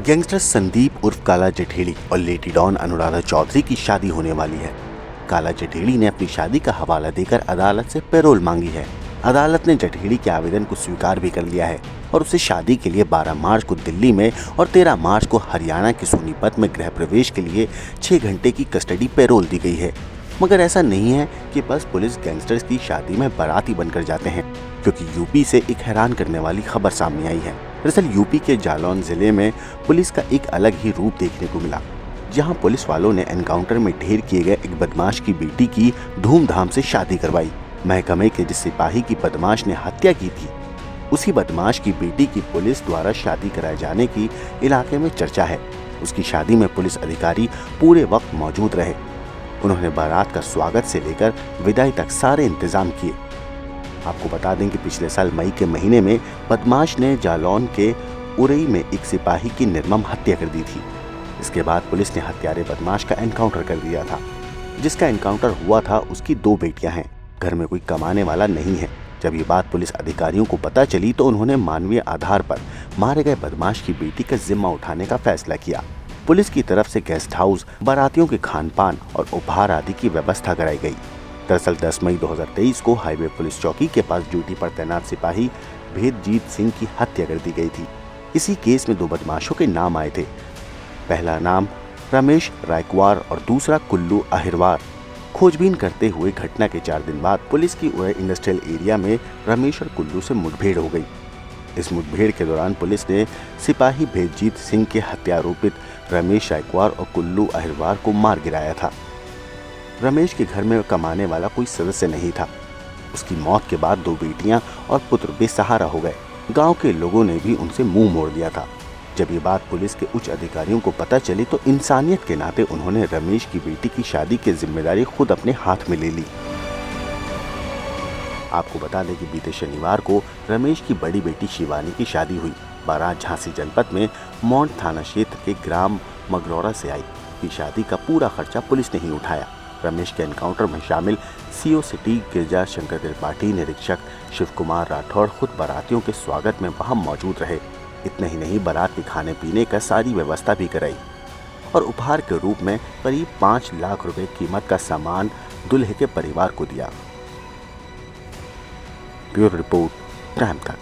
Gangster Sandeep उर्फ काला जठेड़ी और लेडी डॉन अनुराधा चौधरी की शादी होने वाली है। काला जठेड़ी ने अपनी शादी का हवाला देकर अदालत से पैरोल मांगी है। अदालत ने जठेड़ी के आवेदन को स्वीकार भी कर लिया है और उसे शादी के लिए 12 मार्च को दिल्ली में और 13 मार्च को हरियाणा के सोनीपत में गृह प्रवेश के लिए 6 घंटे की कस्टडी पैरोल दी गई है। मगर ऐसा नहीं है कि बस पुलिस गैंगस्टर्स की शादी में बाराती बनकर जाते हैं, क्योंकि यूपी से एक हैरान करने वाली खबर सामने आई है। दरअसल यूपी के जालौन जिले में पुलिस का एक अलग ही रूप देखने को मिला, जहां पुलिस वालों ने एनकाउंटर में ढेर किए गए एक बदमाश की बेटी की धूमधाम से शादी करवाई। महकमे के जिस सिपाही की बदमाश ने हत्या की थी, उसी बदमाश की बेटी की पुलिस द्वारा शादी कराए जाने की इलाके में चर्चा है। उसकी शादी में पुलिस अधिकारी पूरे वक्त मौजूद रहे। उन्होंने बारात का स्वागत से लेकर विदाई तक सारे इंतजाम किए। आपको बता दें कि पिछले साल मई के महीने में बदमाश ने जालौन के उरई में एक सिपाही की निर्मम हत्या कर दी थी। इसके बाद पुलिस ने हत्यारे बदमाश का एनकाउंटर कर दिया था। जिसका एनकाउंटर हुआ था, उसकी 2 बेटियां हैं। घर में कोई कमाने वाला नहीं है। जब ये बात पुलिस अधिकारियों को पता चली तो उन्होंने मानवीय आधार पर मारे गए बदमाश की बेटी का जिम्मा उठाने का फैसला किया। पुलिस की तरफ से गेस्ट हाउस, बारातियों के खान पान और उपहार आदि की व्यवस्था कराई गई। दरअसल 10 मई 2023 को हाईवे पुलिस चौकी के पास ड्यूटी पर तैनात सिपाही भेदजीत सिंह की हत्या कर दी गई थी। इसी केस में 2 बदमाशों के नाम आए थे। पहला नाम रमेश रायकवार और दूसरा कुल्लू अहिरवार। खोजबीन करते हुए घटना के 4 दिन बाद पुलिस की उरई इंडस्ट्रियल एरिया में रमेश और कुल्लू से मुठभेड़ हो गई। इस मुठभेड़ के दौरान पुलिस ने सिपाही भेदजीत सिंह के हत्यारोपित रमेश रायकवार और कुल्लू अहिरवार को मार गिराया था। रमेश के घर में कमाने वाला कोई सदस्य नहीं था। उसकी मौत के बाद 2 बेटियां और पुत्र बेसहारा हो गए। गांव के लोगों ने भी उनसे मुंह मोड़ दिया था। जब ये बात पुलिस के उच्च अधिकारियों को पता चली तो इंसानियत के नाते उन्होंने रमेश की बेटी की शादी की जिम्मेदारी खुद अपने हाथ में ले ली। आपको बता दें कि बीते शनिवार को रमेश की बड़ी बेटी शिवानी की शादी हुई। बारात झांसी जनपद में मौंड थाना क्षेत्र के ग्राम मगरौरा से आई। की शादी का पूरा खर्चा पुलिस ने ही उठाया। रमेश के एनकाउंटर में शामिल सीओ सिटी गिरजा शंकर त्रिपाठी, निरीक्षक शिव कुमार राठौड़ खुद बारातियों के स्वागत में वहां मौजूद रहे। इतना ही नहीं, बारात के खाने पीने का सारी व्यवस्था भी कराई और उपहार के रूप में करीब 5 लाख रुपए कीमत का सामान दुल्हे के परिवार को दिया। ब्यूरो रिपोर्ट, टाइम तक।